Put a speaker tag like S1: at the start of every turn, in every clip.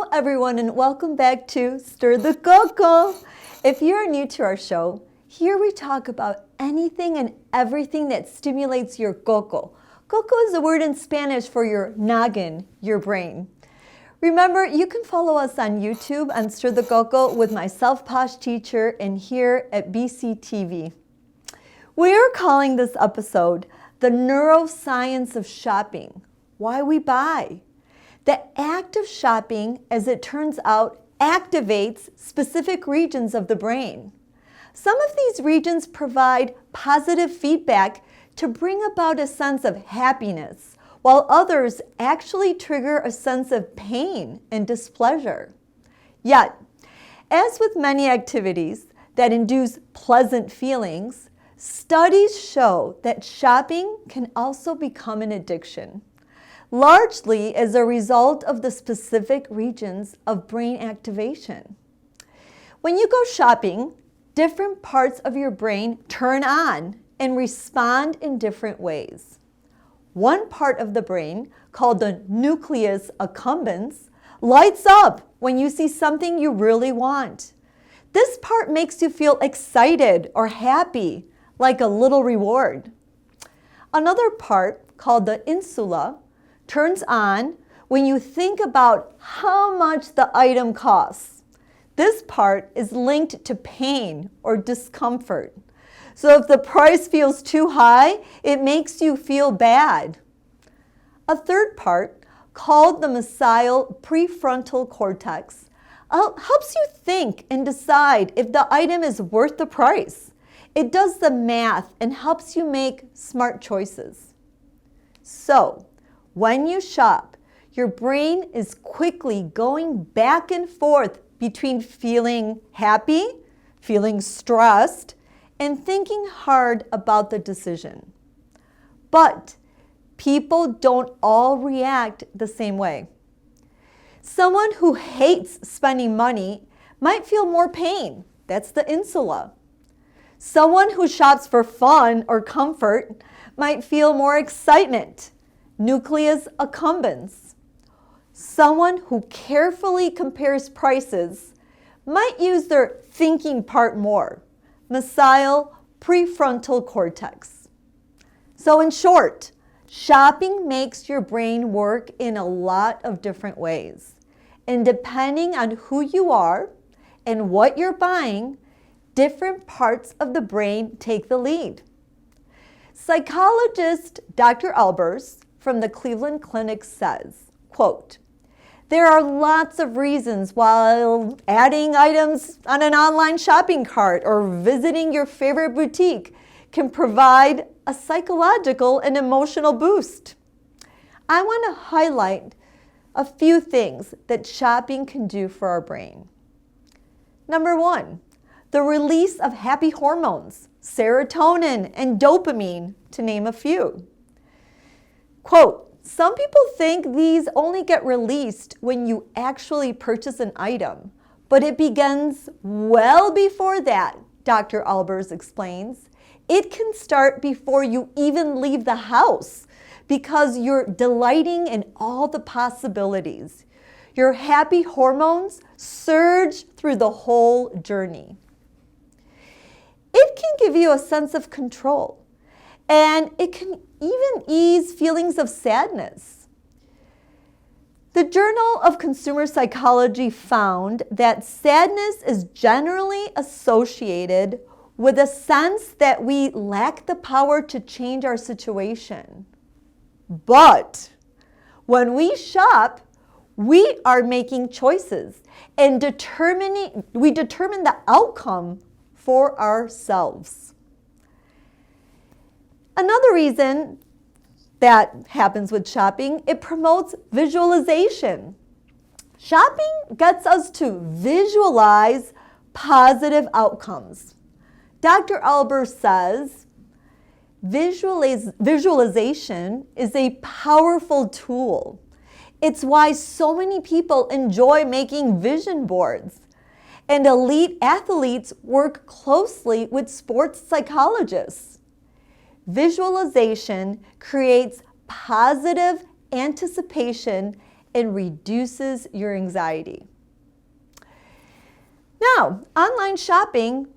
S1: Hello everyone and welcome back to Stir the Coco. If you're new to our show, here we talk about anything and everything that stimulates your coco. Coco is a word in Spanish for your noggin, your brain. Remember, you can follow us on YouTube on Stir the Coco with myself, Poshteacher, and here at BCTV. We are calling this episode The Neuroscience of Shopping, Why We Buy. The act of shopping, as it turns out, activates specific regions of the brain. Some of these regions provide positive feedback to bring about a sense of happiness, while others actually trigger a sense of pain and displeasure. Yet, as with many activities that induce pleasant feelings, studies show that shopping can also become an addiction, largely as a result of the specific regions of brain activation. When you go shopping, different parts of your brain turn on and respond in different ways. One part of the brain, called the nucleus accumbens, lights up when you see something you really want. This part makes you feel excited or happy, like a little reward. Another part, called the insula, turns on when you think about how much the item costs. This part is linked to pain or discomfort. So if the price feels too high, it makes you feel bad. A third part, called the mesial prefrontal cortex, helps you think and decide if the item is worth the price. It does the math and helps you make smart choices. So, when you shop, your brain is quickly going back and forth between feeling happy, feeling stressed, and thinking hard about the decision. But people don't all react the same way. Someone who hates spending money might feel more pain. That's the insula. Someone who shops for fun or comfort might feel more excitement. Nucleus accumbens. Someone who carefully compares prices might use their thinking part more, mesial prefrontal cortex. So in short, shopping makes your brain work in a lot of different ways. And depending on who you are and what you're buying, different parts of the brain take the lead. Psychologist Dr. Albers from the Cleveland Clinic says, quote, "There are lots of reasons why adding items on an online shopping cart or visiting your favorite boutique can provide a psychological and emotional boost. I want to highlight a few things that shopping can do for our brain. Number one, the release of happy hormones, serotonin and dopamine, to name a few. Quote, "Some people think these only get released when you actually purchase an item, but it begins well before that," Dr. Albers explains. "It can start before you even leave the house because you're delighting in all the possibilities. Your happy hormones surge through the whole journey." It can give you a sense of control, and it can even ease feelings of sadness. The Journal of Consumer Psychology found that sadness is generally associated with a sense that we lack the power to change our situation. But when we shop, we are making choices and we determine the outcome for ourselves. Another reason that happens with shopping, it promotes visualization. Shopping gets us to visualize positive outcomes. Dr. Albers says, visualization is a powerful tool. It's why so many people enjoy making vision boards. And elite athletes work closely with sports psychologists. Visualization creates positive anticipation and reduces your anxiety. Now, online shopping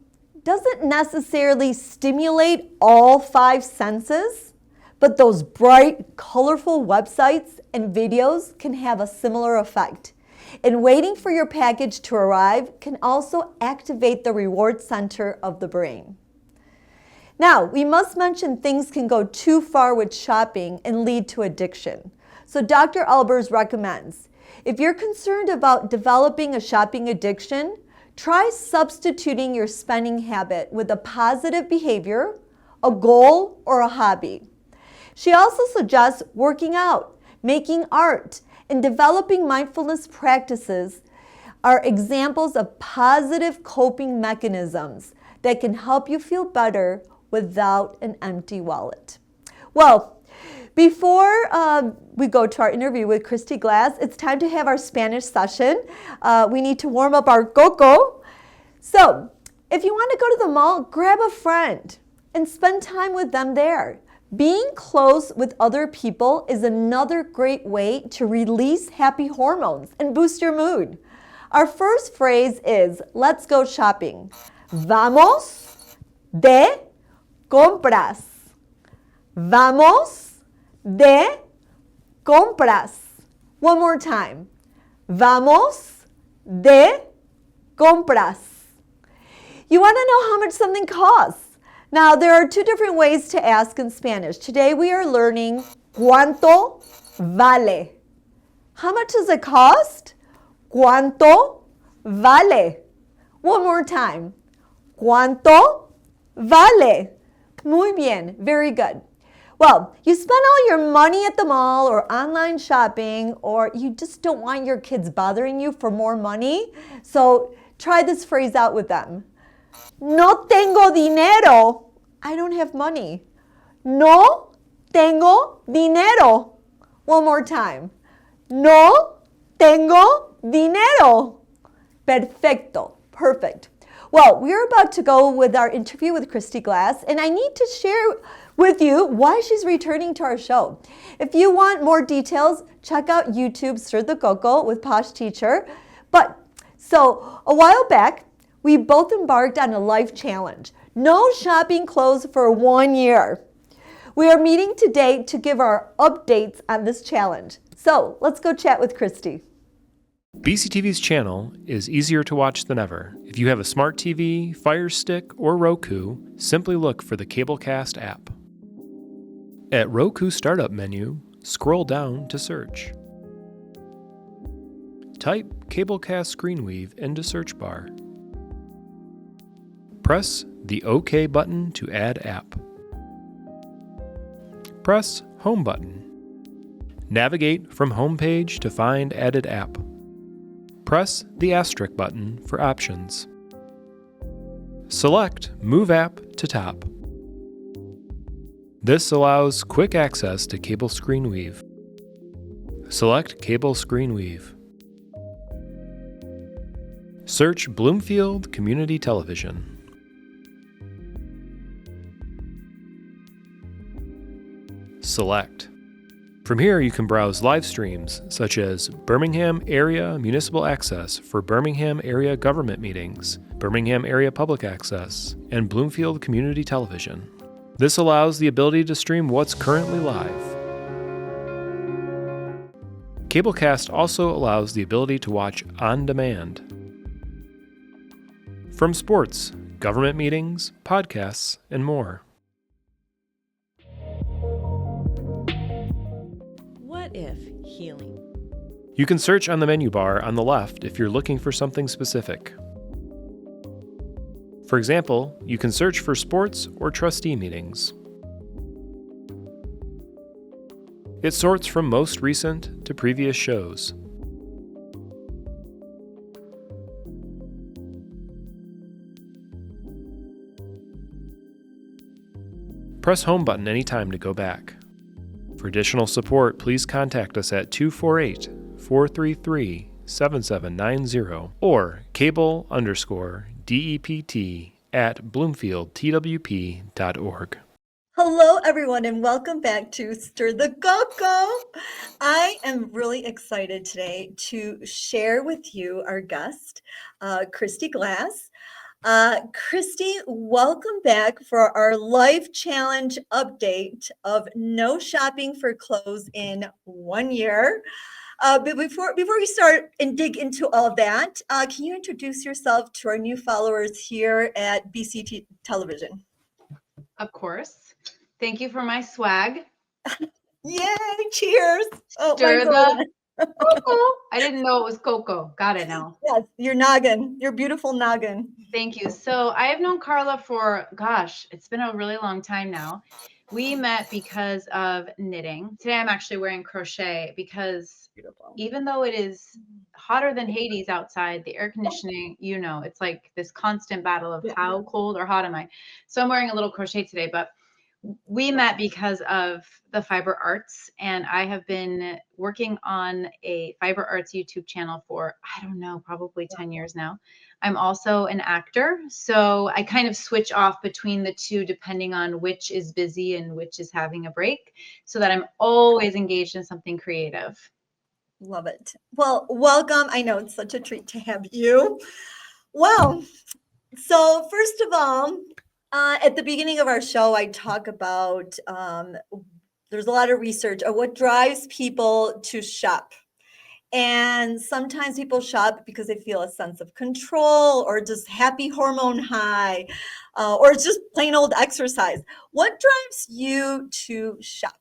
S1: doesn't necessarily stimulate all 5 senses, but those bright, colorful websites and videos can have a similar effect. And waiting for your package to arrive can also activate the reward center of the brain. Now, we must mention things can go too far with shopping and lead to addiction. So Dr. Albers recommends, if you're concerned about developing a shopping addiction, try substituting your spending habit with a positive behavior, a goal, or a hobby. She also suggests working out, making art, and developing mindfulness practices are examples of positive coping mechanisms that can help you feel better without an empty wallet. Well, before we go to our interview with Kristy Glass, it's time to have our Spanish session. We need to warm up our coco. So, if you want to go to the mall, grab a friend and spend time with them there. Being close with other people is another great way to release happy hormones and boost your mood. Our first phrase is, let's go shopping. Vamos de compras. Vamos de compras. One more time. Vamos de compras. You want to know how much something costs. Now, there are 2 different ways to ask in Spanish. Today we are learning ¿cuánto vale? How much does it cost? ¿Cuánto vale? One more time. ¿Cuánto vale? Muy bien. Very good. Well, you spend all your money at the mall or online shopping, or you just don't want your kids bothering you for more money. So try this phrase out with them. No tengo dinero. I don't have money. No tengo dinero. One more time. No tengo dinero. Perfecto. Perfect. Well, we're about to go with our interview with Kristy Glass, and I need to share with you why she's returning to our show. If you want more details, check out YouTube Stir the Coco with Poshteacher. So a while back, we both embarked on a life challenge. No shopping clothes for 1 year. We are meeting today to give our updates on this challenge. So let's go chat with Kristy.
S2: BCTV's channel is easier to watch than ever. If you have a smart TV, Fire Stick, or Roku, simply look for the Cablecast app. At Roku Startup menu, scroll down to search. Type Cablecast Screenweave into search bar. Press the OK button to add app. Press Home button. Navigate from Home page to find added app. Press the asterisk button for options. Select Move App to top. This allows quick access to Cable Screenweave. Select Cable Screenweave. Search Bloomfield Community Television. Select. From here, you can browse live streams such as Birmingham Area Municipal Access for Birmingham Area Government Meetings, Birmingham Area Public Access, and Bloomfield Community Television. This allows the ability to stream what's currently live. Cablecast also allows the ability to watch on demand. From sports, government meetings, podcasts, and more.
S3: What if healing?
S2: You can search on the menu bar on the left if you're looking for something specific. For example, you can search for sports or trustee meetings. It sorts from most recent to previous shows. Press Home button anytime to go back. For additional support, please contact us at 248-433-7790 or cable_DEPT@bloomfieldtwp.org.
S1: Hello, everyone, and welcome back to Stir the Coco. I am really excited today to share with you our guest, Kristy Glass. Kristy, welcome back for our life challenge update of no shopping for clothes in 1 year. But before we start and dig into all that, can you introduce yourself to our new followers here at BCT Television?
S4: Of course. Thank you for my swag.
S1: Yay, cheers. Oh,
S4: Stir
S1: mine's over
S4: the
S1: there.
S4: cocoa. I didn't know it was cocoa. Got it now.
S1: Yes, your noggin, your beautiful noggin.
S4: Thank you. So I have known Carla for, gosh, it's been a really long time now. We met because of knitting. Today I'm actually wearing crochet because
S1: Beautiful.
S4: even though it is hotter than Hades outside, the air conditioning, it's like this constant battle of how cold or hot am I. So I'm wearing a little crochet today, but we met because of the fiber arts, and I have been working on a fiber arts YouTube channel for, I don't know, probably 10 years now. I'm also an actor, so I kind of switch off between the two depending on which is busy and which is having a break, so that I'm always engaged in something creative.
S1: Love it. Well, welcome. I know it's such a treat to have you. Well, so first of all, at the beginning of our show, I talk about there's a lot of research of what drives people to shop. And sometimes people shop because they feel a sense of control or just happy hormone high, or it's just plain old exercise. What drives you to shop?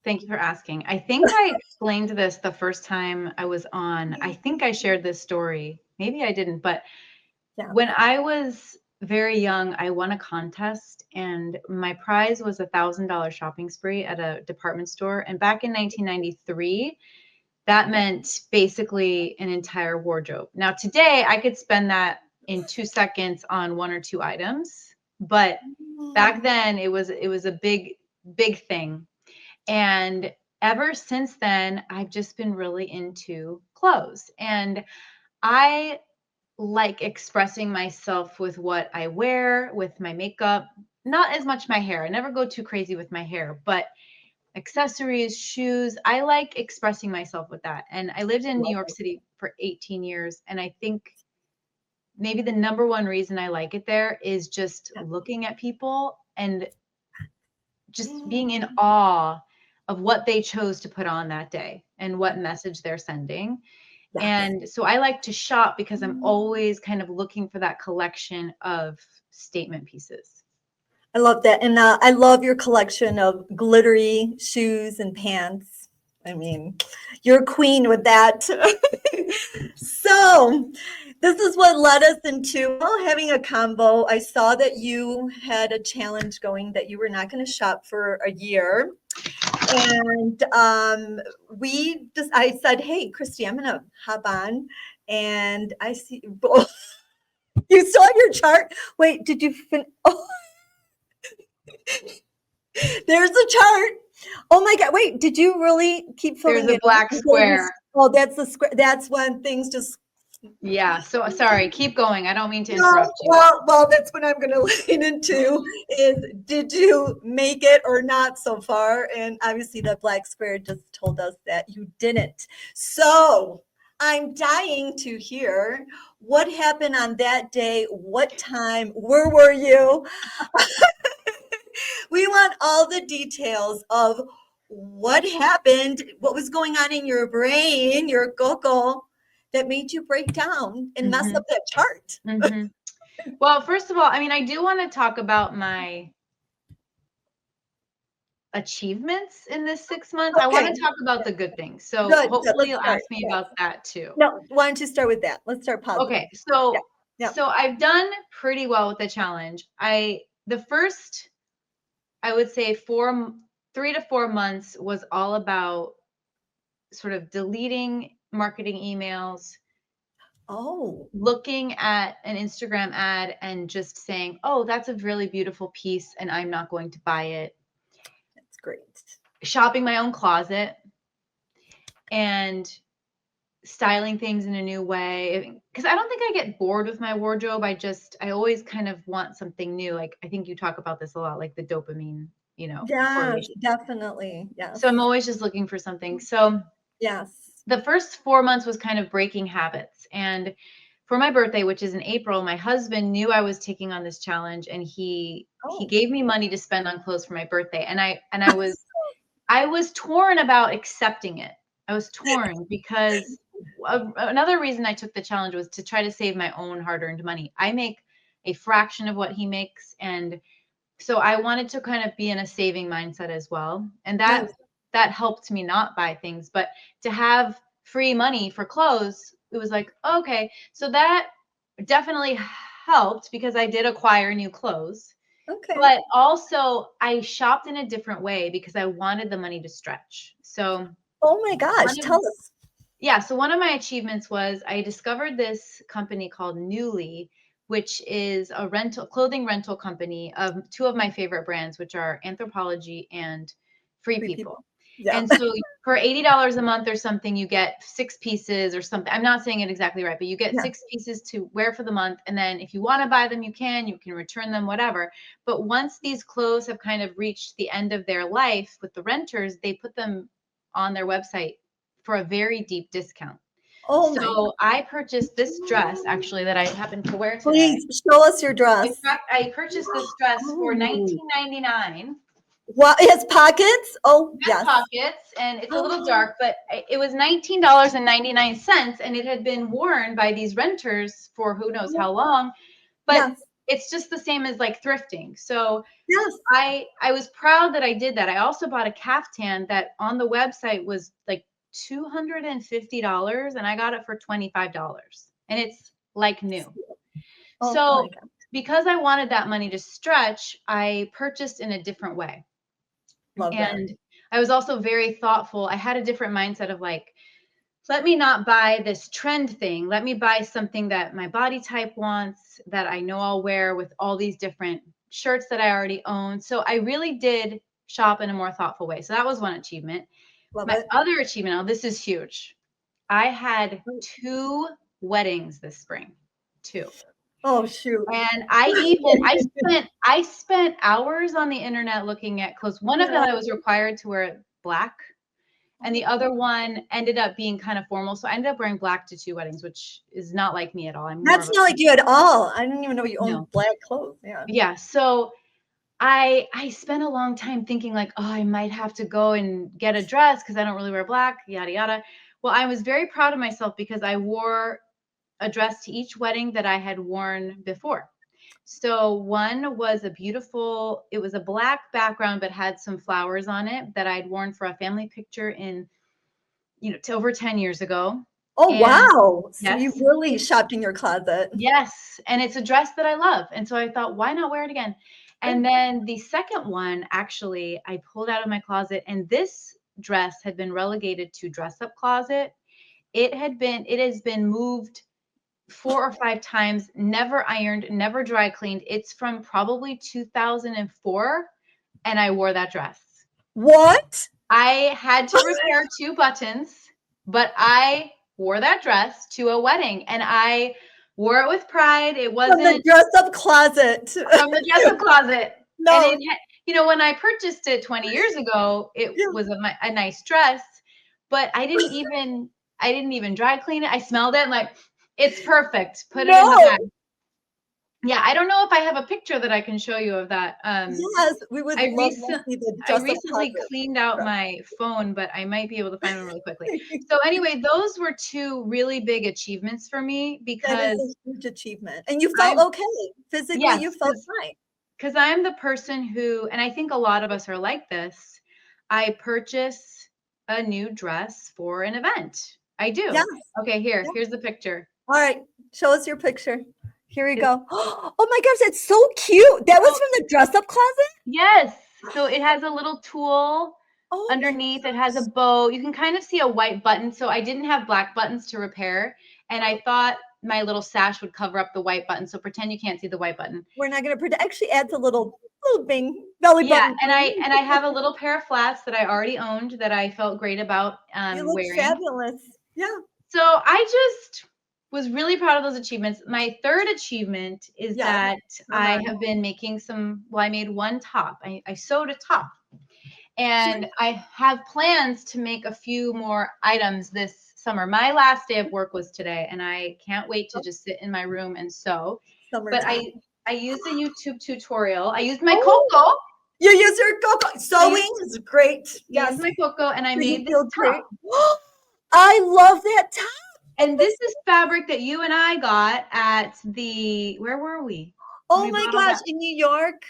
S4: Thank you for asking. I think I explained this the first time I was on. I think I shared this story. Maybe I didn't, but when I was very young, I won a contest, and my prize was $1,000 shopping spree at a department store. And back in 1993, that meant basically an entire wardrobe. Now today, I could spend that in 2 seconds on 1 or 2 items, but back then it was a big thing. And ever since then, I've just been really into clothes, and I like expressing myself with what I wear, with my makeup, not as much my hair. I never go too crazy with my hair, but accessories, shoes, I like expressing myself with that. And I lived in New York City for 18 years, and I think maybe the number one reason I like it there is just looking at people and just being in awe of what they chose to put on that day and what message they're sending.
S1: Yes.
S4: And so I like to shop because I'm always kind of looking for that collection of statement pieces.
S1: I love that. And I love your collection of glittery shoes and pants. I mean, you're a queen with that. So this is what led us into having a combo. I saw that you had a challenge going that you were not going to shop for a year. And I said, hey, Kristy, I'm going to hop on. And I see, you saw your chart. Wait, did you oh, there's a chart. Oh my God. Wait, did you really keep filling
S4: There's a black square.
S1: Oh, that's the square. That's when things just.
S4: Yeah. So sorry, keep going. I don't mean to interrupt you.
S1: Well, that's what I'm going to lean into is, did you make it or not so far? And obviously that black square just told us that you didn't. So I'm dying to hear what happened on that day. What time? Where were you? We want all the details of what happened, what was going on in your brain, your coco, that made you break down and mess up that chart.
S4: Well, first of all, I mean, I do want to talk about my achievements in this 6 months.
S1: Okay.
S4: I want to talk about the good things. So hopefully you'll ask me about that too.
S1: No, why don't you start with that? Let's start positive.
S4: Okay. So, so I've done pretty well with the challenge. The first, I would say 3 to 4 months was all about sort of deleting marketing emails. Looking at an Instagram ad and just saying, oh, that's a really beautiful piece and I'm not going to buy it.
S1: That's great.
S4: Shopping my own closet and styling things in a new way, because I don't think I get bored with my wardrobe. I always kind of want something new. Like, I think you talk about this a lot, like the dopamine,
S1: Yes,
S4: correlation.
S1: definitely. Yes.
S4: So I'm always just looking for something. So
S1: Yes.
S4: the first 4 months was kind of breaking habits. And for my birthday, which is in April, my husband knew I was taking on this challenge, and he gave me money to spend on clothes for my birthday. And I was torn about accepting it. I was torn because another reason I took the challenge was to try to save my own hard-earned money. I make a fraction of what he makes, and so I wanted to kind of be in a saving mindset as well. And that helped me not buy things, but to have free money for clothes, it was like, okay, so that definitely helped because I did acquire new clothes.
S1: Okay.
S4: But also I shopped in a different way because I wanted the money to stretch. So,
S1: oh my gosh, tell us.
S4: Yeah, so one of my achievements was I discovered this company called Newly, which is a clothing rental company of two of my favorite brands, which are Anthropologie and Free People.
S1: Yeah.
S4: And so for $80 a month or something, you get 6 pieces or something. I'm not saying it exactly right, but you get 6 pieces to wear for the month. And then if you want to buy them, you can return them, whatever. But once these clothes have kind of reached the end of their life with the renters, they put them on their website for a very deep discount.
S1: Oh
S4: so I purchased this dress actually that I happen to wear today.
S1: Please show us your dress.
S4: I purchased this dress for $19.99.
S1: Wow, it has pockets? Oh, yes.
S4: Pockets, and it's a little dark, but it was $19.99, and it had been worn by these renters for who knows how long. But it's just the same as like thrifting. So I was proud that I did that. I also bought a caftan that on the website was like $250, and I got it for $25, and it's like new. So because I wanted that money to stretch, I purchased in a different way. And I was also very thoughtful. I had a different mindset of like, let me not buy this trend thing. Let me buy something that my body type wants, that I know I'll wear with all these different shirts that I already own. So I really did shop in a more thoughtful way. So that was one achievement. My other achievement, now this is huge. I had 2 weddings this spring. 2.
S1: Oh shoot.
S4: And I spent hours on the internet looking at clothes. One of them I was required to wear black, and the other one ended up being kind of formal. So I ended up wearing black to 2 weddings, which is not like me at all.
S1: That's not like you at all. I didn't even know you owned black clothes.
S4: Yeah. So I spent a long time thinking like, oh, I might have to go and get a dress because I don't really wear black, yada, yada. Well, I was very proud of myself because I wore a dress to each wedding that I had worn before. So one was it was a black background, but had some flowers on it that I'd worn for a family picture in, to over 10 years ago.
S1: Oh, wow. So you really shopped in your closet.
S4: Yes. And it's a dress that I love. And so I thought, why not wear it again? And then the second one, actually, I pulled out of my closet, and this dress had been relegated to dress up closet. It has been moved 4 or 5 times, never ironed, never dry cleaned. It's from probably 2004, and I wore that dress.
S1: What?
S4: I had to repair 2 buttons, but I wore that dress to a wedding, and I wore it with pride. It wasn't
S1: from the dress-up closet.
S4: From the dress-up closet.
S1: No.
S4: And when I purchased it 20 years ago, it was a nice dress, but I didn't even dry clean it. I smelled it and like, it's perfect. Put it in the bag. Yeah, I don't know if I have a picture that I can show you of that.
S1: Yes, we would love to see the
S4: I recently cleaned out my phone, but I might be able to find one really quickly. So anyway, those were 2 really big achievements for me because
S1: that is a huge achievement. And you felt okay. Physically, you felt fine.
S4: Because I'm the person who, and I think a lot of us are like this, I purchase a new dress for an event. I do.
S1: Yes.
S4: Okay, here's the picture.
S1: All right, show us your picture. Here we go. Oh my gosh, that's so cute. That was from the dress-up closet?
S4: Yes. So it has a little tool underneath. It has a bow. You can kind of see a white button. So I didn't have black buttons to repair. And I thought my little sash would cover up the white button. So pretend you can't see the white button.
S1: We're not going to pretend. Actually adds a little bing belly button.
S4: Yeah, and I have a little pair of flats that I already owned that I felt great about
S1: you look
S4: wearing.
S1: Fabulous. Yeah.
S4: So I just was really proud of those achievements. My third achievement is that I have been making I made one top. I sewed a top. And I have plans to make a few more items this summer. My last day of work was today, and I can't wait to just sit in my room and sew. But I used a YouTube tutorial. I used my Coco.
S1: You use your Coco. Sewing is great.
S4: Yes, my Coco, and I made this top.
S1: I love that top.
S4: And this is fabric that you and I got at where were we?
S1: Oh my gosh, in New York?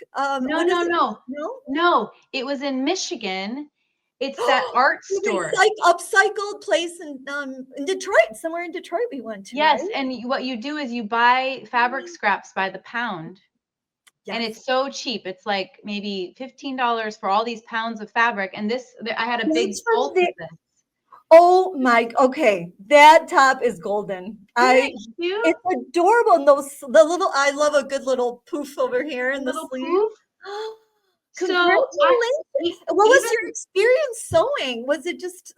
S4: No, it was in Michigan. It's that art store.
S1: Like upcycled place in Detroit, somewhere in Detroit we went to.
S4: Yes, right? And what you do is you buy fabric scraps by the pound. Yes. And it's so cheap. It's like maybe $15 for all these pounds of fabric. And I had a big bolt of this.
S1: Oh my, okay. That top is golden. It's adorable. And I love a good little poof over here in the sleeve. Poof. Congratulations. What was your experience sewing? Was it just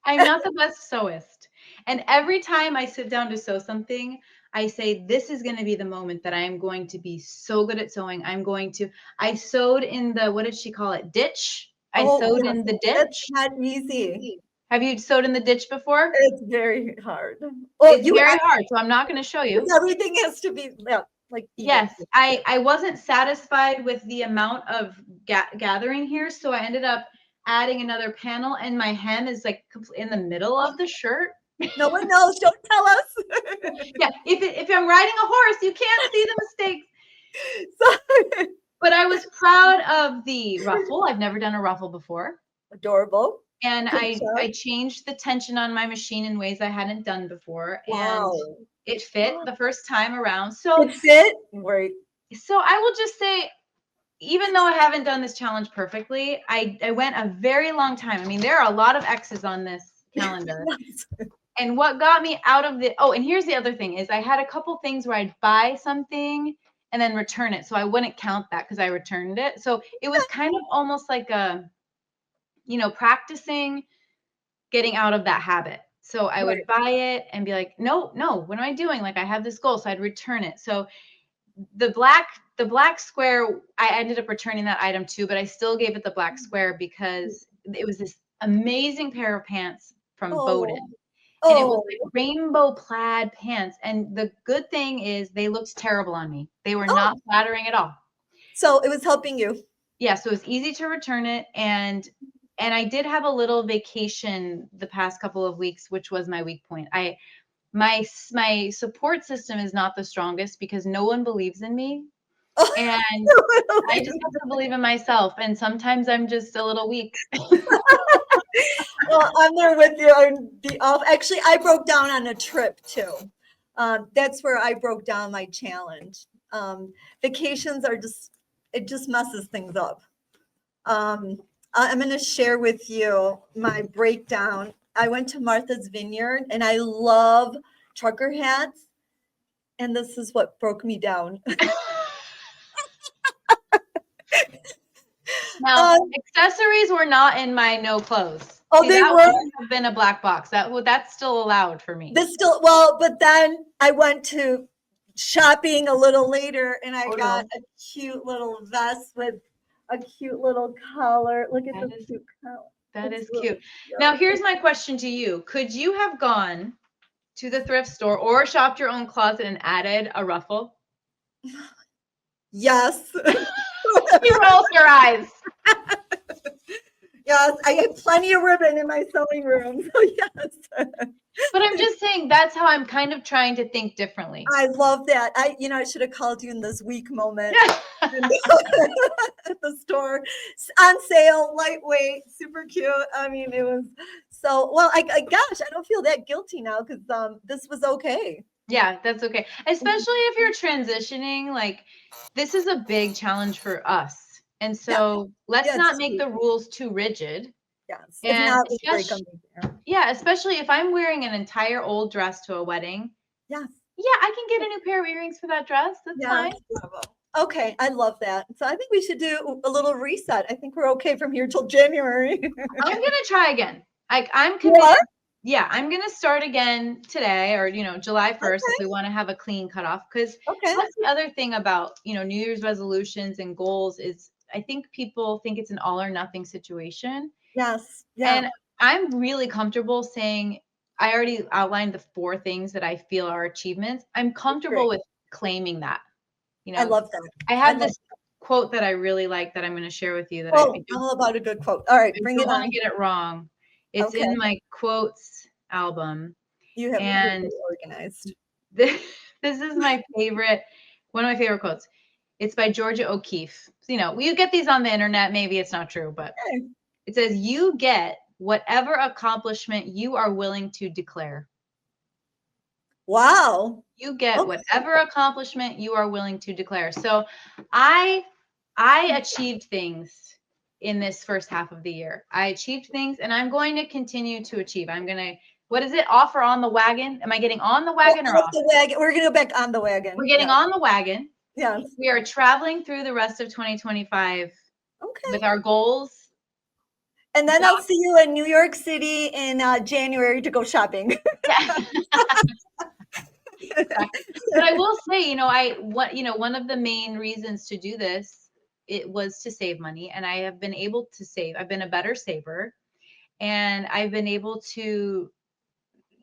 S4: I'm not the best sewist. And every time I sit down to sew something, I say, this is going to be the moment that I am going to be so good at sewing. I sewed in the, what did she call it? Ditch. I sewed in the ditch.
S1: That's not easy.
S4: Have you sewed in the ditch before?
S1: It's very hard.
S4: It's very hard, so I'm not going to show you.
S1: Everything has to be like.
S4: Yes, I wasn't satisfied with the amount of gathering here, so I ended up adding another panel, and my hem is like in the middle of the shirt.
S1: No one knows. Don't tell us.
S4: Yeah, if I'm riding a horse, you can't see the mistakes. But I was proud of the ruffle. I've never done a ruffle before.
S1: Adorable.
S4: And I changed the tension on my machine in ways I hadn't done before. Wow. And it fit the first time around. So
S1: it fit? Right.
S4: So I will just say, even though I haven't done this challenge perfectly, I went a very long time. I mean, there are a lot of X's on this calendar. And what got me out of and here's the other thing is I had a couple things where I'd buy something and then return it. So I wouldn't count that because I returned it. So it was kind of almost like practicing getting out of that habit. So I would buy it and be like, no, what am I doing? Like I have this goal. So I'd return it. So the black square, I ended up returning that item too, but I still gave it the black square because it was this amazing pair of pants from Bowden. And it was like rainbow plaid pants. And the good thing is they looked terrible on me. They were not flattering at all. So
S1: it was helping you.
S4: Yeah. So it was easy to return it. And I did have a little vacation the past couple of weeks, which was my weak point. My support system is not the strongest because no one believes in me. And I just have to believe in myself. And sometimes I'm just a little weak.
S1: Well, I'm there with you. Actually, I broke down on a trip too. That's where I broke down my challenge. Vacations it just messes things up. I'm going to share with you my breakdown. I went to Martha's Vineyard and I love trucker hats. And this is what broke me down.
S4: Now, accessories were not in my no clothes.
S1: They were.
S4: Would have been a black box. That's still allowed for me.
S1: But then I went to shopping a little later and I got a cute little vest with a cute little collar. Look at this cute collar.
S4: That is cute. Now, here's my question to you. Could you have gone to the thrift store or shopped your own closet and added a ruffle?
S1: Yes.
S4: You rolled your eyes.
S1: Yes, I have plenty of ribbon in my sewing room. So yes.
S4: But I'm just saying that's how I'm kind of trying to think differently.
S1: I love that. I should have called you in this weak moment at the store. On sale, lightweight, super cute. I mean, it was so well. Gosh, I don't feel that guilty now because this was okay.
S4: Yeah, that's okay. Especially if you're transitioning, like this is a big challenge for us. And so let's not make the rules too rigid.
S1: Yes.
S4: And especially if I'm wearing an entire old dress to a wedding.
S1: Yes.
S4: Yeah, I can get a new pair of earrings for that dress. That's fine.
S1: Okay, I love that. So I think we should do a little reset. I think we're okay from here till January.
S4: I'm gonna try again. I'm committed. Yeah, I'm going to start again today or, July 1st if
S1: Okay.
S4: we want to have a clean cutoff. Because
S1: Okay.
S4: that's the other thing about, New Year's resolutions and goals is I think people think it's an all or nothing situation.
S1: Yes. Yeah.
S4: And I'm really comfortable saying, I already outlined the 4 things that I feel are achievements. I'm comfortable
S1: Great.
S4: with claiming that.
S1: I love that.
S4: I have this quote that I really like that I'm going to share with you that I
S1: Oh, all about a good quote. All right, bring it
S4: don't want
S1: on.
S4: to get it wrong. It's
S1: Okay.
S4: in my quotes album.
S1: You're
S4: And
S1: very organized.
S4: this is my favorite, one of my favorite quotes. It's by Georgia O'Keeffe. So, you get these on the internet. Maybe it's not true, but
S1: Okay.
S4: it says, you get whatever accomplishment you are willing to declare.
S1: Wow.
S4: You get
S1: Okay.
S4: whatever accomplishment you are willing to declare. So I achieved things in this first half of the year. I achieved things and I'm going to continue to achieve. I'm going to, what is it? Offer on the wagon. Am I getting on the wagon or off?
S1: The wagon. We're going to go back on the wagon.
S4: We're getting on the wagon.
S1: Yes.
S4: We are traveling through the rest of 2025 with our goals.
S1: And then I'll see you in New York City in January to go shopping.
S4: But I will say, one of the main reasons to do this, it was to save money. And I have been able to save. I've been a better saver. And I've been able to,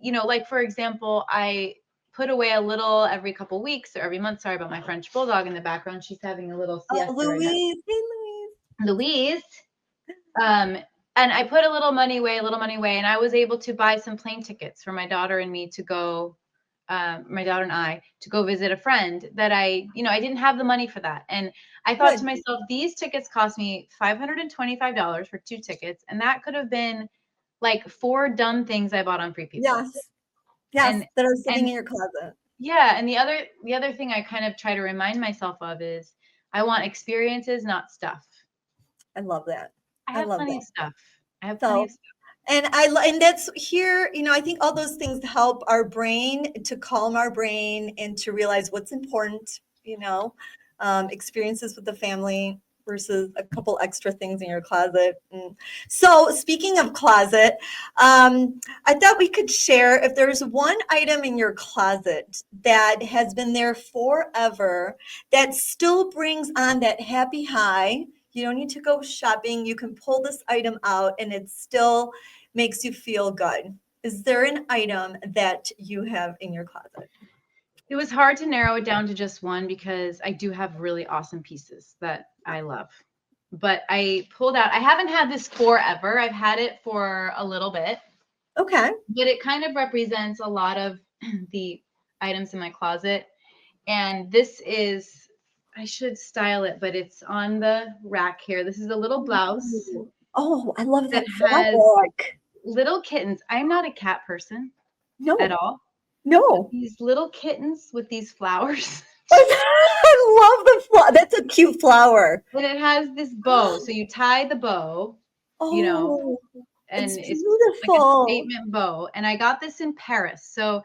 S4: like, for example, I put away a little every couple weeks or every month. Sorry about my French bulldog in the background. She's having a little siesta right now.
S1: Louise. Hey,
S4: Louise. And I put a little money away, and I was able to buy some plane tickets for my daughter and me to go, my daughter and I, to go visit a friend that I didn't have the money for that. And I thought to myself, these tickets cost me $525 for 2 tickets. And that could have been like 4 dumb things I bought on Free People.
S1: Yes, that are sitting in your closet.
S4: Yeah. And the other thing I kind of try to remind myself of is I want experiences, not stuff.
S1: I love that.
S4: I have plenty of stuff.
S1: And that's here, I think all those things help our brain to calm our brain and to realize what's important, experiences with the family versus a couple extra things in your closet. So speaking of closet, I thought we could share if there's one item in your closet that has been there forever that still brings on that happy high. You don't need to go shopping. You can pull this item out and it still makes you feel good. Is there an item that you have in your closet?
S4: It was hard to narrow it down to just one because I do have really awesome pieces that I love. But I pulled out, I haven't had this forever. I've had it for a little bit.
S1: Okay.
S4: But it kind of represents a lot of the items in my closet. And this is, I should style it, but it's on the rack here. This is a little blouse.
S1: Oh, I love that
S4: has
S1: fabric.
S4: Little kittens. I'm not a cat person at all.
S1: No.
S4: But these little kittens with these flowers.
S1: I love the flower. That's a cute flower.
S4: And it has this bow. So you tie the bow, and it's
S1: beautiful.
S4: like a statement bow. And I got this in Paris. So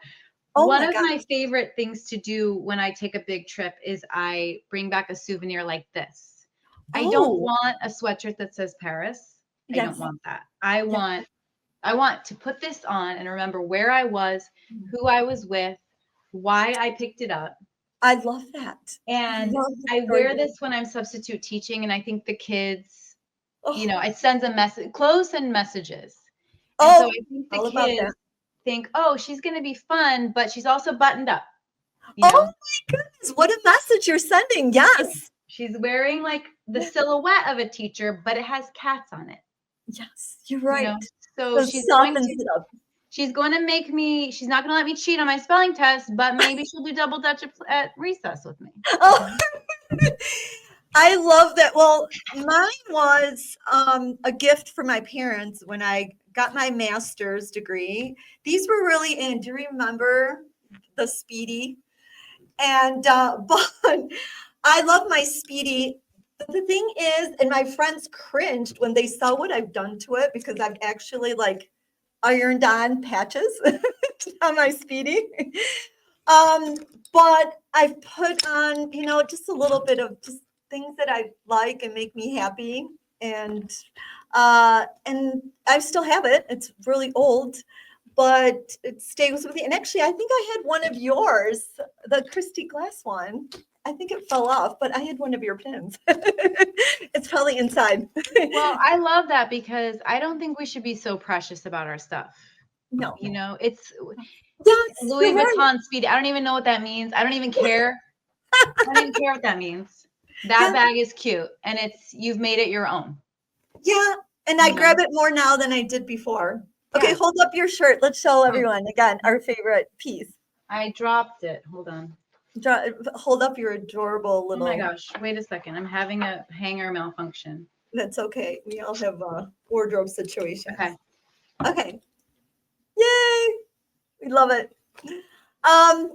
S4: one of my favorite things to do when I take a big trip is I bring back a souvenir like this. I don't want a sweatshirt that says Paris. I don't want that. I want to put this on and remember where I was, who I was with, why I picked it up.
S1: I love that.
S4: And I wear this when I'm substitute teaching, and I think the kids, it sends a message, clothes and messages. And so I think the kids think, oh, she's going to be fun, but she's also buttoned up.
S1: Oh my goodness, what a message you're sending. Yes.
S4: She's wearing like the silhouette of a teacher, but it has cats on it.
S1: Yes, you're right.
S4: So she's going to make me, she's not going to let me cheat on my spelling test, but maybe she'll do double dutch at recess with me.
S1: Oh, I love that. Well, mine was a gift for my parents when I got my master's degree. These were really in. Do you remember the Speedy? And but I love my Speedy. But the thing is, and my friends cringed when they saw what I've done to it because I've actually like ironed on patches on my Speedy. But I've put on, just a little bit of just things that I like and make me happy. And I still have it. It's really old, but it stays with me. And actually, I think I had one of yours, the Kristy glass one. I think it fell off, but I had one of your pins. It's probably inside.
S4: Well, I love that because I don't think we should be so precious about our stuff.
S1: No.
S4: You know, it's
S1: Yes,
S4: Louis
S1: you're right.
S4: Vuitton Speedy. I don't even know what that means. I don't even care. I don't even care what that means. That
S1: Yeah.
S4: bag is cute, and you've made it your own.
S1: Yeah, and I grab it more now than I did before. Okay,
S4: Yeah.
S1: hold up your shirt. Let's show everyone again our favorite piece.
S4: I dropped it. Hold on.
S1: Hold up your adorable little.
S4: Oh my gosh! Wait a second. I'm having a hanger malfunction.
S1: That's okay. We all have a wardrobe situation.
S4: Okay.
S1: Okay. Yay! We love it.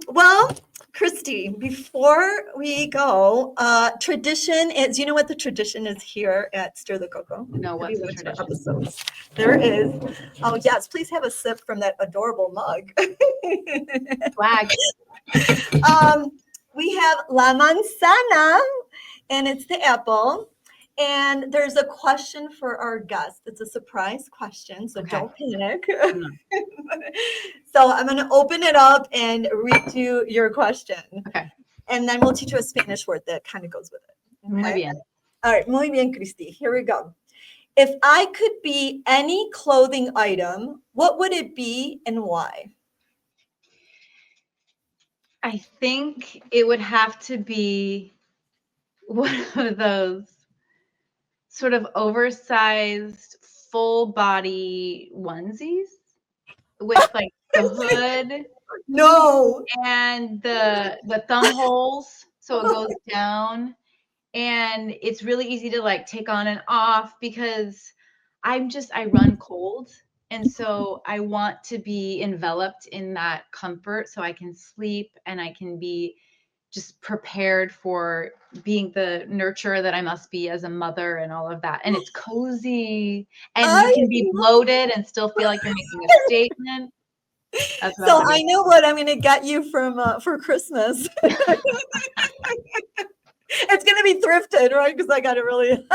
S1: Well, Kristy, before we go, tradition is, you know what the tradition is here at Stir the Cocoa?
S4: No, what's the tradition?
S1: Episodes. There is. Oh, yes, please have a sip from that adorable mug.
S4: Swag.
S1: We have La Manzana, and it's the apple. And there's a question for our guest. It's a surprise question, so don't panic. So I'm going to open it up and read you your question.
S4: Okay.
S1: And then we'll teach you a Spanish word that kind of goes with it. Okay?
S4: Muy bien.
S1: All right, muy bien, Kristy. Here we go. If I could be any clothing item, what would it be and why?
S4: I think it would have to be one of those sort of oversized full body onesies with like the hood.
S1: No.
S4: And the thumb holes, so it goes down. And it's really easy to like take on and off because I run cold. And so I want to be enveloped in that comfort so I can sleep and I can be just prepared for being the nurturer that I must be as a mother and all of that. And it's cozy and you can be bloated and still feel like you're making a statement.
S1: So I know what I'm going to get you for Christmas. It's going to be thrifted, right? Because I got to really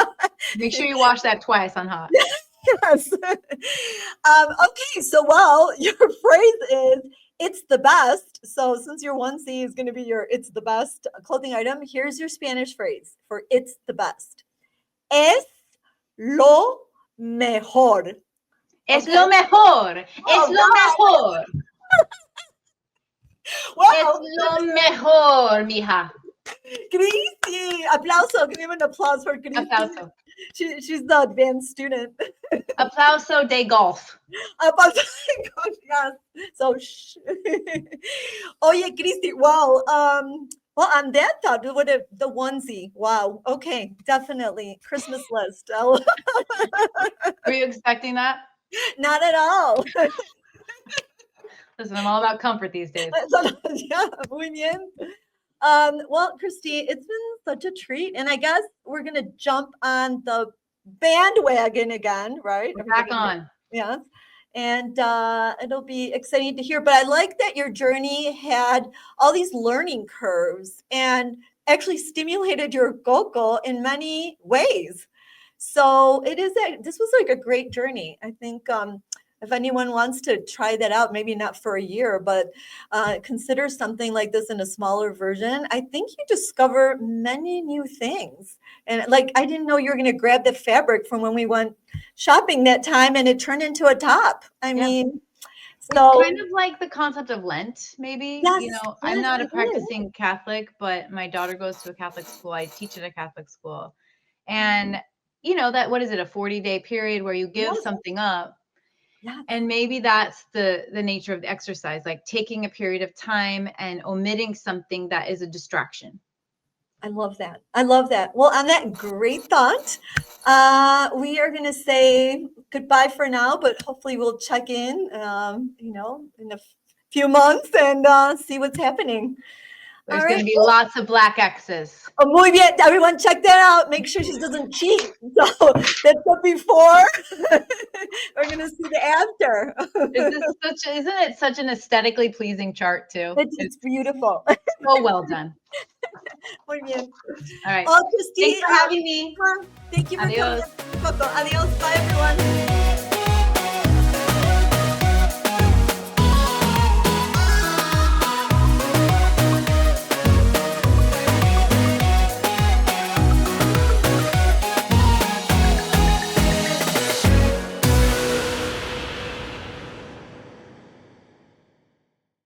S4: make sure you wash that twice on hot.
S1: Yes. Okay. So, well, your phrase is "it's the best." So, since your onesie is going to be your "it's the best" clothing item, here's your Spanish phrase for "it's the best." Es lo mejor.
S4: Es lo mejor. Es lo mejor.
S1: Wow.
S4: Es lo mejor, mija.
S1: Kristy, aplauso. Give me an applause for Kristy.
S4: Aplauso.
S1: She's the advanced student.
S4: Aplauso de golf.
S1: Aplauso de golf, yes. So, shh. Oye, Kristy, wow. Well, on that thought, the onesie. Wow. Okay, definitely. Christmas list.
S4: Were you expecting that?
S1: Not at all.
S4: Listen, I'm all about comfort these days.
S1: Yeah, muy bien. Well, Kristy, it's been such a treat. And I guess we're going to jump on the bandwagon again, right?
S4: We're back on.
S1: Yeah. And it'll be exciting to hear. But I like that your journey had all these learning curves and actually stimulated your coco in many ways. So this was like a great journey. I think if anyone wants to try that out, maybe not for a year, but consider something like this in a smaller version, I think you discover many new things. And like, I didn't know you were going to grab the fabric from when we went shopping that time and it turned into a top. I mean, so
S4: it's kind of like the concept of Lent, maybe.
S1: Yes,
S4: you know, I'm not a practicing Catholic, but my daughter goes to a Catholic school. I teach at a Catholic school. And you know, that, what is it, a 40-day period where you give something up. Yeah. And maybe that's the nature of the exercise, like taking a period of time and omitting something that is a distraction.
S1: I love that. I love that. Well, on that great thought, we are going to say goodbye for now, but hopefully we'll check in, you know, in a few months and see what's happening.
S4: There's going to be lots of black X's.
S1: Oh, muy bien. Everyone check that out. Make sure she doesn't cheat. So that's the before. We're going to see the after.
S4: Isn't it such an aesthetically pleasing chart too?
S1: It's beautiful.
S4: So well done.
S1: Muy bien.
S4: All right.
S1: Oh, Kristy,
S4: thanks for having me.
S1: Thank you for
S4: Adios.
S1: coming. Adios. Bye, everyone.